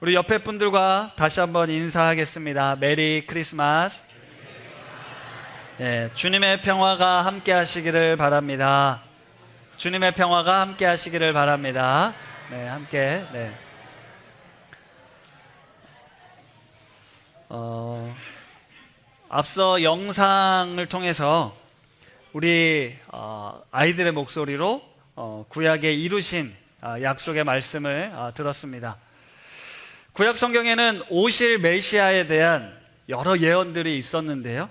우리 옆에 분들과 다시 한번 인사하겠습니다. 메리 크리스마스. 주님의 평화가 함께 하시기를 바랍니다. 주님의 평화가 함께 하시기를 바랍니다. 함께. 앞서 영상을 통해서 우리 아이들의 목소리로 구약에 이루신 약속의 말씀을 들었습니다. 구약 성경에는 오실 메시아에 대한 여러 예언들이 있었는데요,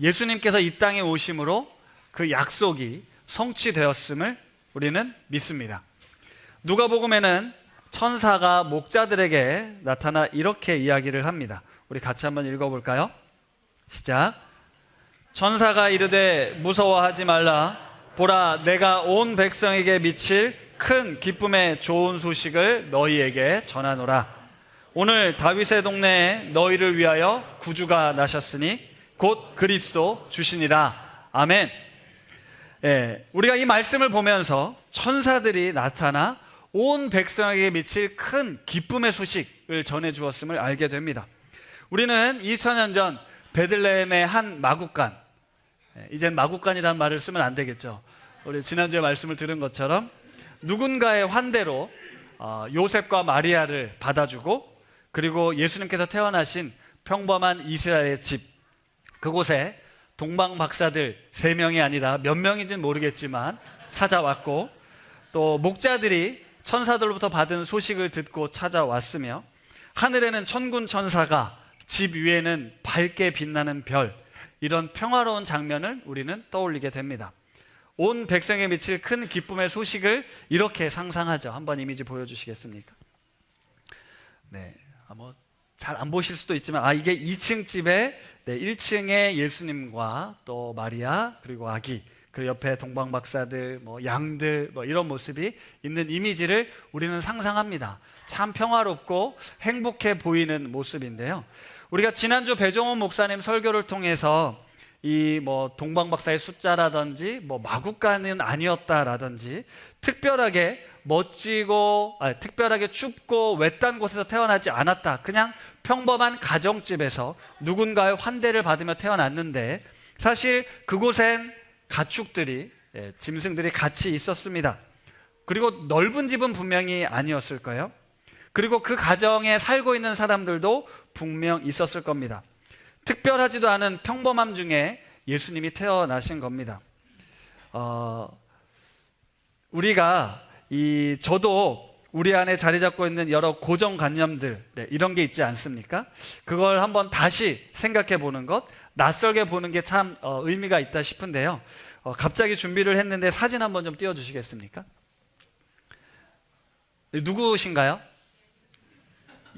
예수님께서 이 땅에 오심으로 그 약속이 성취되었음을 우리는 믿습니다. 누가복음에는 천사가 목자들에게 나타나 이렇게 이야기를 합니다. 우리 같이 한번 읽어볼까요? 시작. 천사가 이르되 무서워하지 말라. 보라, 내가 온 백성에게 미칠 큰 기쁨의 좋은 소식을 너희에게 전하노라. 오늘 다윗의 동네에 너희를 위하여 구주가 나셨으니 곧 그리스도 주시니라. 아멘. 우리가 이 말씀을 보면서 천사들이 나타나 온 백성에게 미칠 큰 기쁨의 소식을 전해주었음을 알게 됩니다. 우리는 2000년 전 베들레헴의 한 마구간, 이젠 마구간이라는 말을 쓰면 안 되겠죠. 우리 지난주에 말씀을 들은 것처럼 누군가의 환대로 요셉과 마리아를 받아주고, 그리고 예수님께서 태어나신 평범한 이스라엘의 집, 그곳에 동방 박사들 3명이 아니라 몇 명인지는 모르겠지만 찾아왔고, 또 목자들이 천사들로부터 받은 소식을 듣고 찾아왔으며, 하늘에는 천군 천사가, 집 위에는 밝게 빛나는 별, 이런 평화로운 장면을 우리는 떠올리게 됩니다. 온 백성에 미칠 큰 기쁨의 소식을 이렇게 상상하죠. 한번 이미지 보여주시겠습니까? 잘 안 보실 수도 있지만, 이게 2층 집에 1층에 예수님과 또 마리아, 그리고 아기, 그리고 옆에 동방박사들, 양들, 이런 모습이 있는 이미지를 우리는 상상합니다. 참 평화롭고 행복해 보이는 모습인데요, 우리가 지난주 배종원 목사님 설교를 통해서 이 동방박사의 숫자라든지 마구간은 아니었다라든지 특별하게 멋지고 특별하게 춥고 외딴 곳에서 태어나지 않았다, 그냥 평범한 가정집에서 누군가의 환대를 받으며 태어났는데, 사실 그곳엔 가축들이, 짐승들이 같이 있었습니다. 그리고 넓은 집은 분명히 아니었을 거예요. 그리고 그 가정에 살고 있는 사람들도 분명 있었을 겁니다. 특별하지도 않은 평범함 중에 예수님이 태어나신 겁니다. 우리가 저도 우리 안에 자리 잡고 있는 여러 고정관념들, 이런 게 있지 않습니까? 그걸 한번 다시 생각해 보는 것, 낯설게 보는 게 참 의미가 있다 싶은데요, 갑자기 준비를 했는데 사진 한번 좀 띄워주시겠습니까? 누구신가요?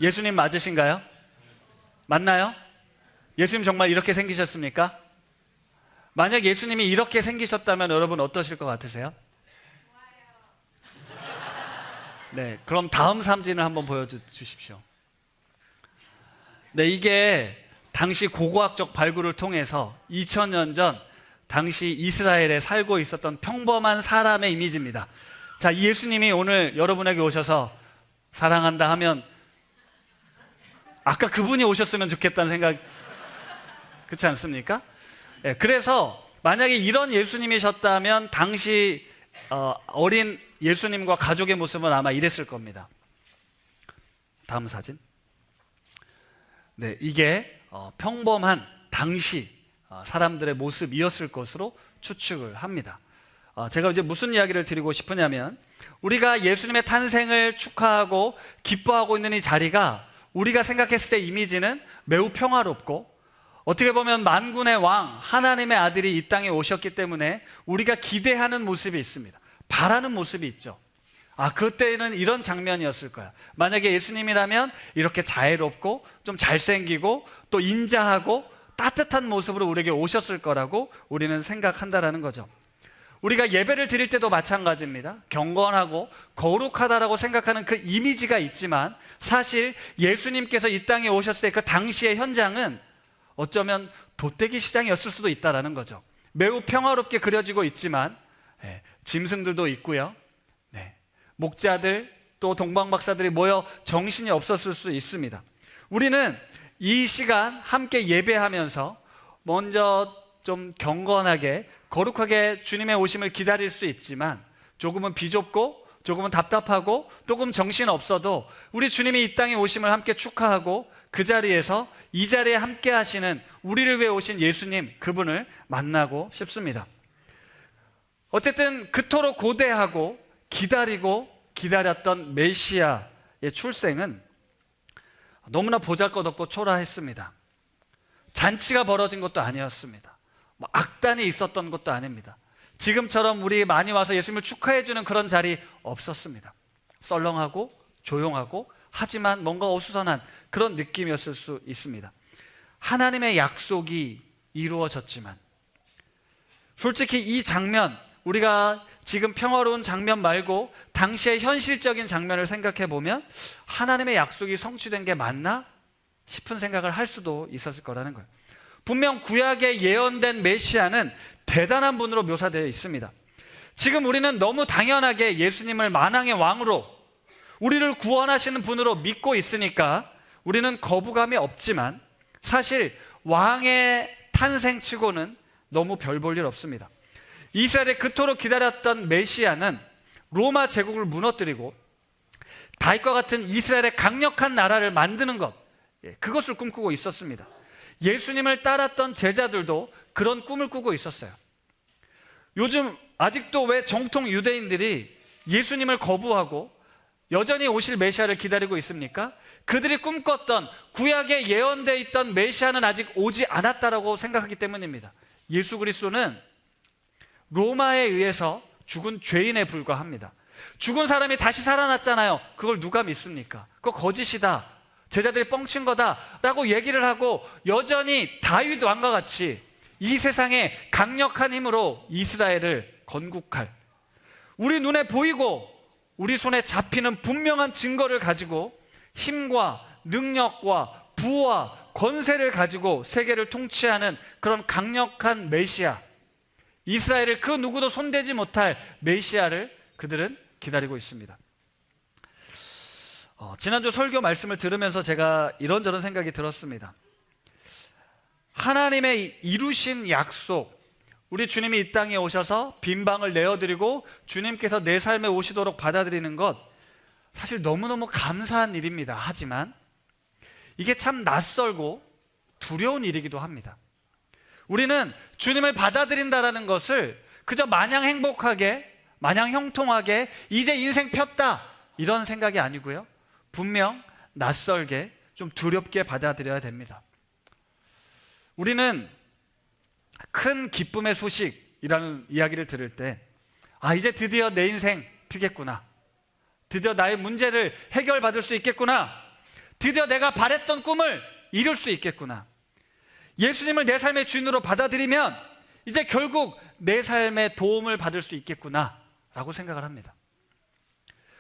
예수님 맞으신가요? 맞나요? 예수님 정말 이렇게 생기셨습니까? 만약 예수님이 이렇게 생기셨다면 여러분 어떠실 것 같으세요? 그럼 다음 사진을 한번 보여주십시오. 이게 당시 고고학적 발굴을 통해서 2000년 전 당시 이스라엘에 살고 있었던 평범한 사람의 이미지입니다. 자, 이 예수님이 오늘 여러분에게 오셔서 사랑한다 하면 아까 그분이 오셨으면 좋겠다는 생각, 그렇지 않습니까? 그래서 만약에 이런 예수님이셨다면 당시 어린 예수님과 가족의 모습은 아마 이랬을 겁니다. 다음 사진. 이게 평범한 당시 사람들의 모습이었을 것으로 추측을 합니다. 제가 이제 무슨 이야기를 드리고 싶으냐면, 우리가 예수님의 탄생을 축하하고 기뻐하고 있는 이 자리가 우리가 생각했을 때 이미지는 매우 평화롭고, 어떻게 보면 만군의 왕 하나님의 아들이 이 땅에 오셨기 때문에 우리가 기대하는 모습이 있습니다. 바라는 모습이 있죠. 그때는 이런 장면이었을 거야. 만약에 예수님이라면 이렇게 자애롭고 좀 잘생기고 또 인자하고 따뜻한 모습으로 우리에게 오셨을 거라고 우리는 생각한다라는 거죠. 우리가 예배를 드릴 때도 마찬가지입니다. 경건하고 거룩하다라고 생각하는 그 이미지가 있지만, 사실 예수님께서 이 땅에 오셨을 때 그 당시의 현장은 어쩌면 돗대기 시장이었을 수도 있다라는 거죠. 매우 평화롭게 그려지고 있지만 짐승들도 있고요, 목자들, 또 동방 박사들이 모여 정신이 없었을 수 있습니다. 우리는 이 시간 함께 예배하면서 먼저 좀 경건하게 거룩하게 주님의 오심을 기다릴 수 있지만, 조금은 비좁고 조금은 답답하고 조금 정신 없어도 우리 주님이 이 땅에 오심을 함께 축하하고, 그 자리에서 이 자리에 함께 하시는 우리를 위해 오신 예수님, 그분을 만나고 싶습니다. 어쨌든 그토록 고대하고 기다리고 기다렸던 메시아의 출생은 너무나 보잘것없고 초라했습니다. 잔치가 벌어진 것도 아니었습니다. 악단이 있었던 것도 아닙니다. 지금처럼 우리 많이 와서 예수님을 축하해주는 그런 자리 없었습니다. 썰렁하고 조용하고 하지만 뭔가 어수선한 그런 느낌이었을 수 있습니다. 하나님의 약속이 이루어졌지만, 솔직히 이 장면, 우리가 지금 평화로운 장면 말고 당시의 현실적인 장면을 생각해 보면 하나님의 약속이 성취된 게 맞나 싶은 생각을 할 수도 있었을 거라는 거예요. 분명 구약에 예언된 메시아는 대단한 분으로 묘사되어 있습니다. 지금 우리는 너무 당연하게 예수님을 만왕의 왕으로, 우리를 구원하시는 분으로 믿고 있으니까 우리는 거부감이 없지만, 사실 왕의 탄생치고는 너무 별 볼 일 없습니다. 이스라엘에 그토록 기다렸던 메시아는 로마 제국을 무너뜨리고 다윗과 같은 이스라엘의 강력한 나라를 만드는 것, 그것을 꿈꾸고 있었습니다. 예수님을 따랐던 제자들도 그런 꿈을 꾸고 있었어요. 요즘 아직도 왜 정통 유대인들이 예수님을 거부하고 여전히 오실 메시아를 기다리고 있습니까? 그들이 꿈꿨던, 구약에 예언되어 있던 메시아는 아직 오지 않았다라고 생각하기 때문입니다. 예수 그리스도는 로마에 의해서 죽은 죄인에 불과합니다. 죽은 사람이 다시 살아났잖아요. 그걸 누가 믿습니까? 그거 거짓이다, 제자들이 뻥친 거다 라고 얘기를 하고, 여전히 다윗 왕과 같이 이 세상에 강력한 힘으로 이스라엘을 건국할, 우리 눈에 보이고 우리 손에 잡히는 분명한 증거를 가지고 힘과 능력과 부와 권세를 가지고 세계를 통치하는 그런 강력한 메시아, 이스라엘을 그 누구도 손대지 못할 메시아를 그들은 기다리고 있습니다. 지난주 설교 말씀을 들으면서 제가 이런저런 생각이 들었습니다. 하나님의 이루신 약속, 우리 주님이 이 땅에 오셔서 빈방을 내어드리고 주님께서 내 삶에 오시도록 받아들이는 것, 사실 너무너무 감사한 일입니다. 하지만 이게 참 낯설고 두려운 일이기도 합니다. 우리는 주님을 받아들인다라는 것을 그저 마냥 행복하게, 마냥 형통하게 이제 인생 폈다 이런 생각이 아니고요, 분명 낯설게 좀 두렵게 받아들여야 됩니다. 우리는 큰 기쁨의 소식이라는 이야기를 들을 때, 이제 드디어 내 인생 피겠구나, 드디어 나의 문제를 해결받을 수 있겠구나, 드디어 내가 바랬던 꿈을 이룰 수 있겠구나, 예수님을 내 삶의 주인으로 받아들이면 이제 결국 내 삶에 도움을 받을 수 있겠구나 라고 생각을 합니다.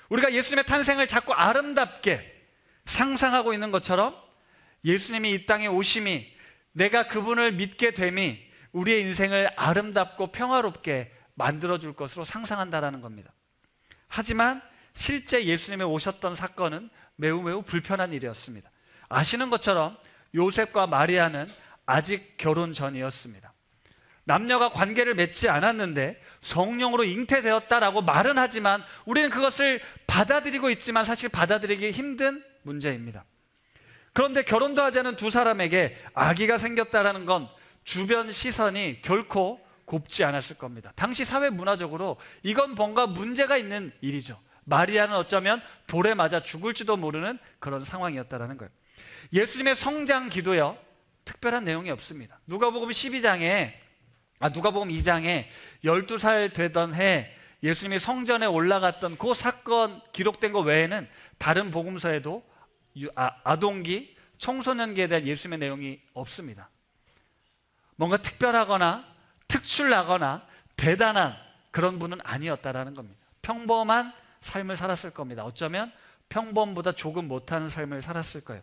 우리가 예수님의 탄생을 자꾸 아름답게 상상하고 있는 것처럼 예수님이 이 땅에 오심이, 내가 그분을 믿게 됨이 우리의 인생을 아름답고 평화롭게 만들어줄 것으로 상상한다라는 겁니다. 하지만 실제 예수님이 오셨던 사건은 매우 불편한 일이었습니다. 아시는 것처럼 요셉과 마리아는 아직 결혼 전이었습니다. 남녀가 관계를 맺지 않았는데 성령으로 잉태되었다라고 말은 하지만 우리는 그것을 받아들이고 있지만 사실 받아들이기 힘든 문제입니다. 그런데 결혼도 하지 않은 두 사람에게 아기가 생겼다라는 건 주변 시선이 결코 곱지 않았을 겁니다. 당시 사회 문화적으로 이건 뭔가 문제가 있는 일이죠. 마리아는 어쩌면 돌에 맞아 죽을지도 모르는 그런 상황이었다라는 거예요. 예수님의 성장 기도요, 특별한 내용이 없습니다. 누가복음 2장에 12살 되던 해 예수님이 성전에 올라갔던 그 사건 기록된 것 외에는 다른 복음서에도 아동기, 청소년기에 대한 예수님의 내용이 없습니다. 뭔가 특별하거나 특출나거나 대단한 그런 분은 아니었다라는 겁니다. 평범한 삶을 살았을 겁니다. 어쩌면 평범보다 조금 못하는 삶을 살았을 거예요.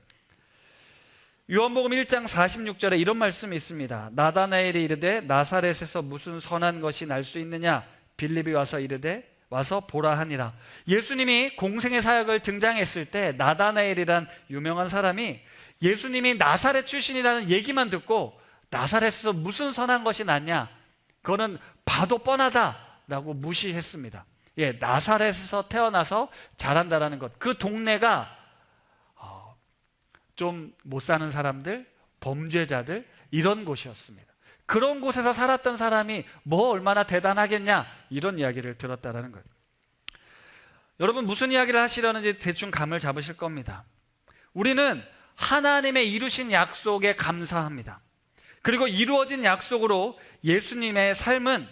요한복음 1장 46절에 이런 말씀이 있습니다. 나다나엘이 이르되 나사렛에서 무슨 선한 것이 날 수 있느냐? 빌립이 와서 이르되 와서 보라 하니라. 예수님이 공생의 사역을 등장했을 때 나다나엘이란 유명한 사람이 예수님이 나사렛 출신이라는 얘기만 듣고 나사렛에서 무슨 선한 것이 났냐, 그거는 봐도 뻔하다라고 무시했습니다. 예, 나사렛에서 태어나서 자란다라는 것, 그 동네가 좀 못 사는 사람들, 범죄자들, 이런 곳이었습니다. 그런 곳에서 살았던 사람이 뭐 얼마나 대단하겠냐, 이런 이야기를 들었다라는 거예요. 여러분, 무슨 이야기를 하시려는지 대충 감을 잡으실 겁니다. 우리는 하나님의 이루신 약속에 감사합니다. 그리고 이루어진 약속으로 예수님의 삶은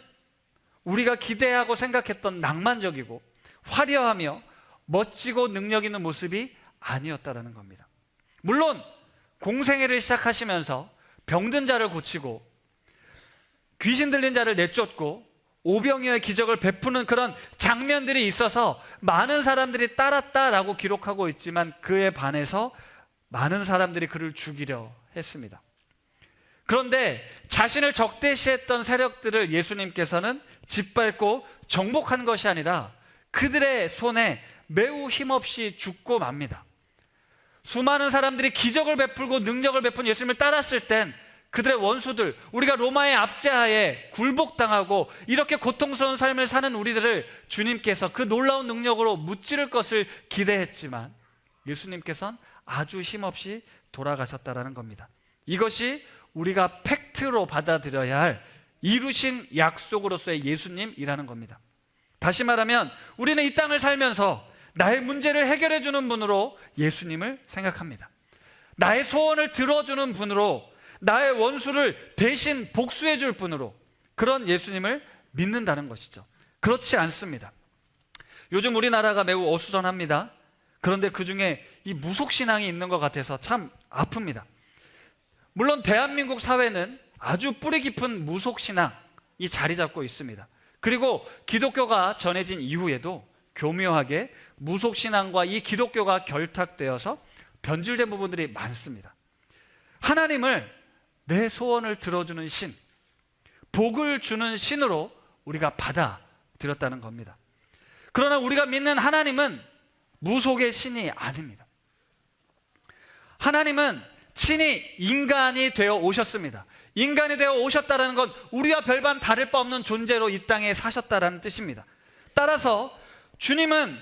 우리가 기대하고 생각했던 낭만적이고 화려하며 멋지고 능력 있는 모습이 아니었다라는 겁니다. 물론 공생애를 시작하시면서 병든 자를 고치고 귀신 들린 자를 내쫓고 오병이어의 기적을 베푸는 그런 장면들이 있어서 많은 사람들이 따랐다라고 기록하고 있지만, 그에 반해서 많은 사람들이 그를 죽이려 했습니다. 그런데 자신을 적대시했던 세력들을 예수님께서는 짓밟고 정복한 것이 아니라 그들의 손에 매우 힘없이 죽고 맙니다. 수많은 사람들이 기적을 베풀고 능력을 베푼 예수님을 따랐을 땐 그들의 원수들, 우리가 로마의 압제하에 굴복당하고 이렇게 고통스러운 삶을 사는 우리들을 주님께서 그 놀라운 능력으로 무찌를 것을 기대했지만, 예수님께서는 아주 힘없이 돌아가셨다라는 겁니다. 이것이 우리가 팩트로 받아들여야 할 이루신 약속으로서의 예수님이라는 겁니다. 다시 말하면 우리는 이 땅을 살면서 나의 문제를 해결해 주는 분으로 예수님을 생각합니다. 나의 소원을 들어주는 분으로, 나의 원수를 대신 복수해 줄 분으로, 그런 예수님을 믿는다는 것이죠. 그렇지 않습니다. 요즘 우리나라가 매우 어수선합니다. 그런데 그 중에 이 무속신앙이 있는 것 같아서 참 아픕니다. 물론 대한민국 사회는 아주 뿌리 깊은 무속신앙이 자리 잡고 있습니다. 그리고 기독교가 전해진 이후에도 교묘하게 무속신앙과 이 기독교가 결탁되어서 변질된 부분들이 많습니다. 하나님을 내 소원을 들어주는 신, 복을 주는 신으로 우리가 받아들였다는 겁니다. 그러나 우리가 믿는 하나님은 무속의 신이 아닙니다. 하나님은 친히 인간이 되어 오셨습니다. 인간이 되어 오셨다는 건 우리와 별반 다를 바 없는 존재로 이 땅에 사셨다는 뜻입니다. 따라서 주님은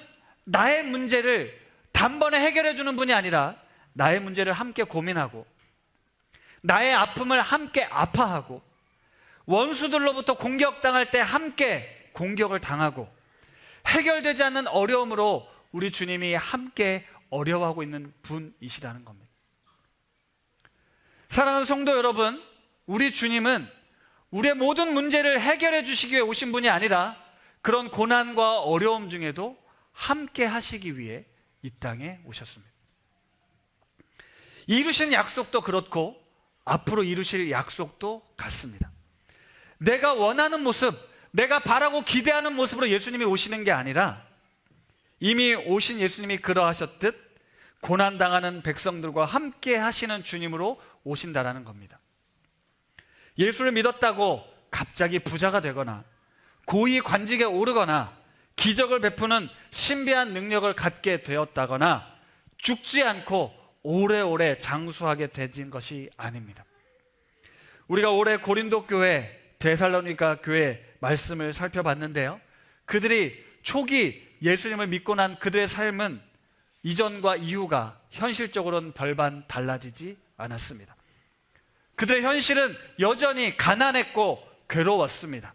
나의 문제를 단번에 해결해 주는 분이 아니라 나의 문제를 함께 고민하고 나의 아픔을 함께 아파하고 원수들로부터 공격당할 때 함께 공격을 당하고 해결되지 않는 어려움으로 우리 주님이 함께 어려워하고 있는 분이시라는 겁니다. 사랑하는 성도 여러분, 우리 주님은 우리의 모든 문제를 해결해 주시기 위해 오신 분이 아니라 그런 고난과 어려움 중에도 함께 하시기 위해 이 땅에 오셨습니다. 이루신 약속도 그렇고 앞으로 이루실 약속도 같습니다. 내가 원하는 모습, 내가 바라고 기대하는 모습으로 예수님이 오시는 게 아니라 이미 오신 예수님이 그러하셨듯 고난당하는 백성들과 함께 하시는 주님으로 오신다라는 겁니다. 예수를 믿었다고 갑자기 부자가 되거나 고위 관직에 오르거나 기적을 베푸는 신비한 능력을 갖게 되었다거나 죽지 않고 오래오래 장수하게 되진 것이 아닙니다. 우리가 올해 고린도 교회, 데살로니가 교회 말씀을 살펴봤는데요, 그들이 초기 예수님을 믿고 난 그들의 삶은 이전과 이후가 현실적으로는 별반 달라지지 않았습니다. 그들의 현실은 여전히 가난했고 괴로웠습니다.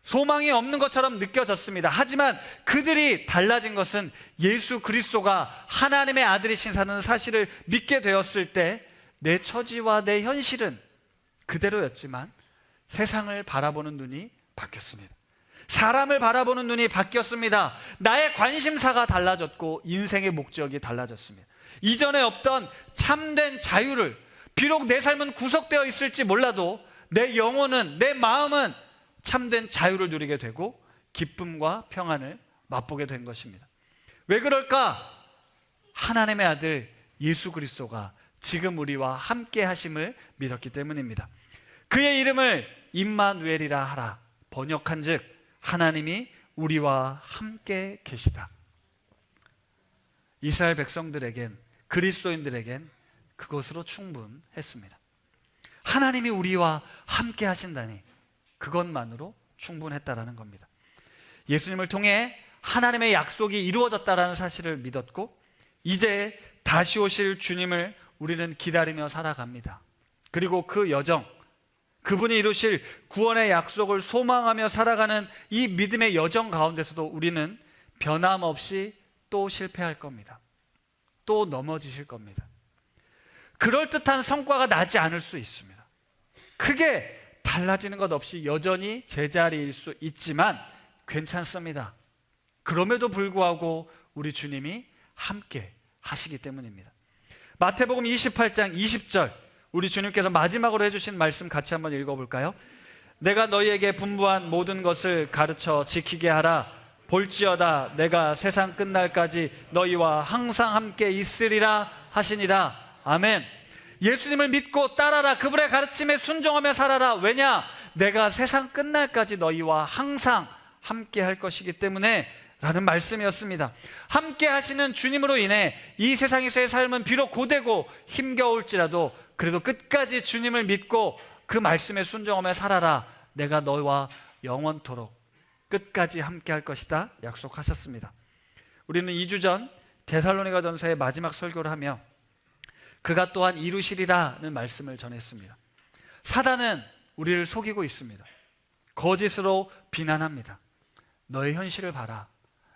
소망이 없는 것처럼 느껴졌습니다. 하지만 그들이 달라진 것은 예수 그리스도가 하나님의 아들이신 사는 사실을 믿게 되었을 때 내 처지와 내 현실은 그대로였지만 세상을 바라보는 눈이 바뀌었습니다. 사람을 바라보는 눈이 바뀌었습니다. 나의 관심사가 달라졌고 인생의 목적이 달라졌습니다. 이전에 없던 참된 자유를, 비록 내 삶은 구속되어 있을지 몰라도 내 영혼은, 내 마음은 참된 자유를 누리게 되고 기쁨과 평안을 맛보게 된 것입니다. 왜 그럴까? 하나님의 아들 예수 그리스도가 지금 우리와 함께 하심을 믿었기 때문입니다. 그의 이름을 임마누엘이라 하라. 번역한 즉 하나님이 우리와 함께 계시다. 이스라엘 백성들에겐, 그리스도인들에겐 그것으로 충분했습니다. 하나님이 우리와 함께 하신다니 그것만으로 충분했다라는 겁니다. 예수님을 통해 하나님의 약속이 이루어졌다라는 사실을 믿었고 이제 다시 오실 주님을 우리는 기다리며 살아갑니다. 그리고 그 여정, 그분이 이루실 구원의 약속을 소망하며 살아가는 이 믿음의 여정 가운데서도 우리는 변함없이 또 실패할 겁니다. 또 넘어지실 겁니다. 그럴듯한 성과가 나지 않을 수 있습니다. 크게 달라지는 것 없이 여전히 제자리일 수 있지만 괜찮습니다. 그럼에도 불구하고 우리 주님이 함께 하시기 때문입니다. 마태복음 28장 20절, 우리 주님께서 마지막으로 해주신 말씀 같이 한번 읽어볼까요? 내가 너희에게 분부한 모든 것을 가르쳐 지키게 하라. 볼지어다 내가 세상 끝날까지 너희와 항상 함께 있으리라 하시니라. 아멘. 예수님을 믿고 따라라. 그분의 가르침에 순종하며 살아라. 왜냐? 내가 세상 끝날까지 너희와 항상 함께 할 것이기 때문에 라는 말씀이었습니다. 함께 하시는 주님으로 인해 이 세상에서의 삶은 비록 고되고 힘겨울지라도 그래도 끝까지 주님을 믿고 그 말씀에 순종하며 살아라. 내가 너와 영원토록 끝까지 함께 할 것이다 약속하셨습니다. 우리는 2주 전 데살로니가 전서의 마지막 설교를 하며 그가 또한 이루시리라는 말씀을 전했습니다. 사단은 우리를 속이고 있습니다. 거짓으로 비난합니다. 너의 현실을 봐라.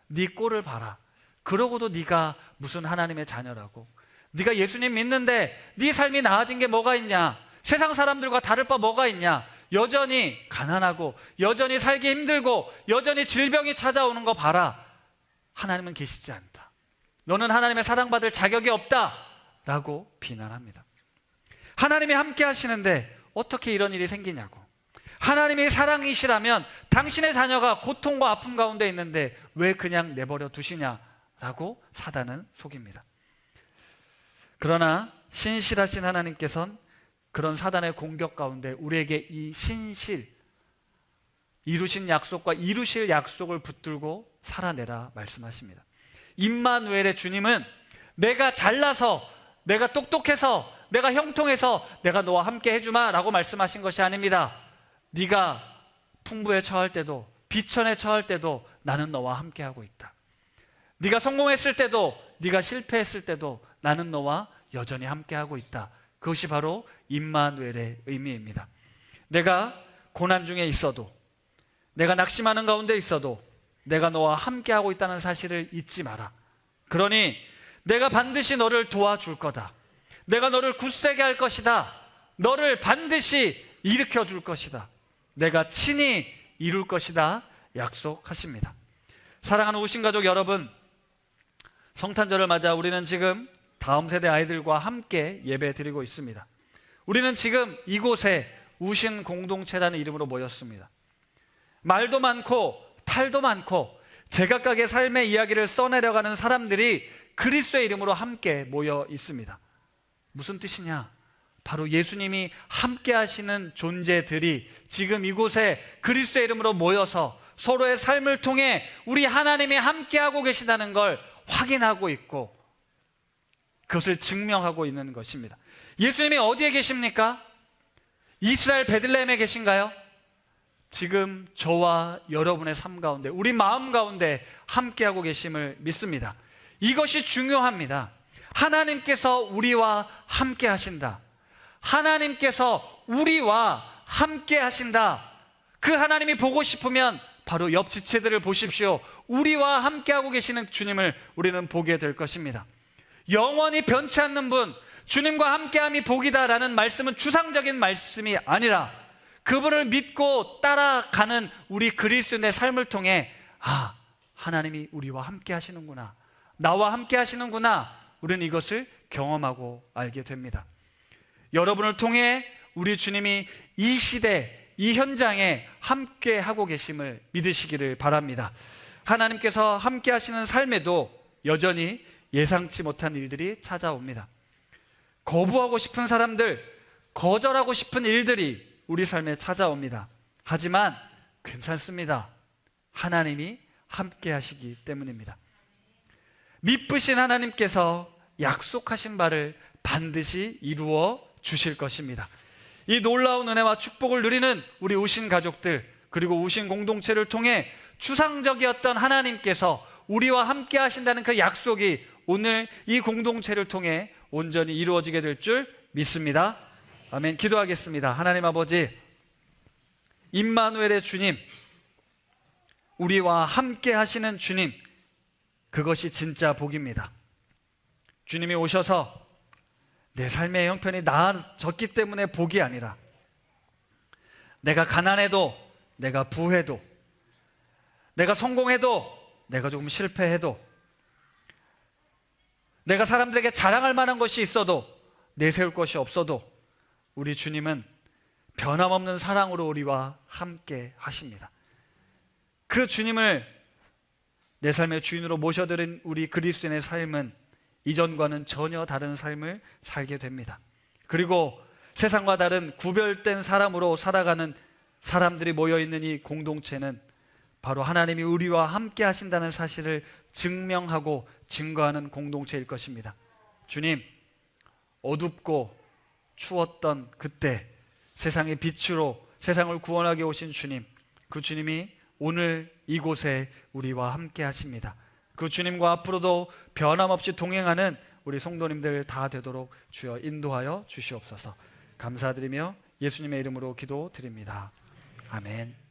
네 꼴을 봐라. 그러고도 네가 무슨 하나님의 자녀라고, 네가 예수님 믿는데 네 삶이 나아진 게 뭐가 있냐, 세상 사람들과 다를 바 뭐가 있냐, 여전히 가난하고 여전히 살기 힘들고 여전히 질병이 찾아오는 거 봐라. 하나님은 계시지 않다. 너는 하나님의 사랑받을 자격이 없다 라고 비난합니다. 하나님이 함께 하시는데 어떻게 이런 일이 생기냐고. 하나님이 사랑이시라면 당신의 자녀가 고통과 아픔 가운데 있는데 왜 그냥 내버려 두시냐라고 사단은 속입니다. 그러나 신실하신 하나님께서는 그런 사단의 공격 가운데 우리에게 이 신실, 이루신 약속과 이루실 약속을 붙들고 살아내라 말씀하십니다. 임마누엘의 주님은 내가 잘나서, 내가 똑똑해서, 내가 형통해서 내가 너와 함께 해주마 라고 말씀하신 것이 아닙니다. 네가 풍부에 처할 때도 비천에 처할 때도 나는 너와 함께하고 있다. 네가 성공했을 때도 네가 실패했을 때도 나는 너와 여전히 함께하고 있다. 그것이 바로 임마누엘의 의미입니다. 내가 고난 중에 있어도, 내가 낙심하는 가운데 있어도 내가 너와 함께하고 있다는 사실을 잊지 마라. 그러니 내가 반드시 너를 도와줄 거다. 내가 너를 굳세게 할 것이다. 너를 반드시 일으켜 줄 것이다. 내가 친히 이룰 것이다 약속하십니다. 사랑하는 우신가족 여러분, 성탄절을 맞아 우리는 지금 다음 세대 아이들과 함께 예배 드리고 있습니다. 우리는 지금 이곳에 우신 공동체라는 이름으로 모였습니다. 말도 많고 탈도 많고 제각각의 삶의 이야기를 써내려가는 사람들이 그리스도의 이름으로 함께 모여 있습니다. 무슨 뜻이냐? 바로 예수님이 함께 하시는 존재들이 지금 이곳에 그리스도의 이름으로 모여서 서로의 삶을 통해 우리 하나님이 함께하고 계시다는 걸 확인하고 있고 그것을 증명하고 있는 것입니다. 예수님이 어디에 계십니까? 이스라엘 베들레헴에 계신가요? 지금 저와 여러분의 삶 가운데, 우리 마음 가운데 함께하고 계심을 믿습니다. 이것이 중요합니다. 하나님께서 우리와 함께 하신다. 하나님께서 우리와 함께 하신다. 그 하나님이 보고 싶으면 바로 옆 지체들을 보십시오. 우리와 함께하고 계시는 주님을 우리는 보게 될 것입니다. 영원히 변치 않는 분, 주님과 함께함이 복이다라는 말씀은 추상적인 말씀이 아니라 그분을 믿고 따라가는 우리 그리스도인의 삶을 통해 하나님이 우리와 함께 하시는구나, 나와 함께 하시는구나, 우리는 이것을 경험하고 알게 됩니다. 여러분을 통해 우리 주님이 이 시대, 이 현장에 함께 하고 계심을 믿으시기를 바랍니다. 하나님께서 함께 하시는 삶에도 여전히 예상치 못한 일들이 찾아옵니다. 거부하고 싶은 사람들, 거절하고 싶은 일들이 우리 삶에 찾아옵니다. 하지만 괜찮습니다. 하나님이 함께 하시기 때문입니다. 미쁘신 하나님께서 약속하신 바를 반드시 이루어 주실 것입니다. 이 놀라운 은혜와 축복을 누리는 우리 우신 가족들, 그리고 우신 공동체를 통해 추상적이었던 하나님께서 우리와 함께 하신다는 그 약속이 오늘 이 공동체를 통해 온전히 이루어지게 될 줄 믿습니다. 아멘. 기도하겠습니다. 하나님 아버지, 임마누엘의 주님, 우리와 함께 하시는 주님, 그것이 진짜 복입니다. 주님이 오셔서 내 삶의 형편이 나아졌기 때문에 복이 아니라, 내가 가난해도, 내가 부해도, 내가 성공해도, 내가 조금 실패해도, 내가 사람들에게 자랑할 만한 것이 있어도, 내세울 것이 없어도 우리 주님은 변함없는 사랑으로 우리와 함께 하십니다. 그 주님을 내 삶의 주인으로 모셔드린 우리 그리스도인의 삶은 이전과는 전혀 다른 삶을 살게 됩니다. 그리고 세상과 다른 구별된 사람으로 살아가는 사람들이 모여있는 이 공동체는 바로 하나님이 우리와 함께 하신다는 사실을 증명하고 증거하는 공동체일 것입니다. 주님, 어둡고 추웠던 그때 세상의 빛으로 세상을 구원하게 오신 주님, 그 주님이 오늘 이곳에 우리와 함께 하십니다. 그 주님과 앞으로도 변함없이 동행하는 우리 성도님들 다 되도록 주여 인도하여 주시옵소서. 감사드리며 예수님의 이름으로 기도드립니다. 아멘.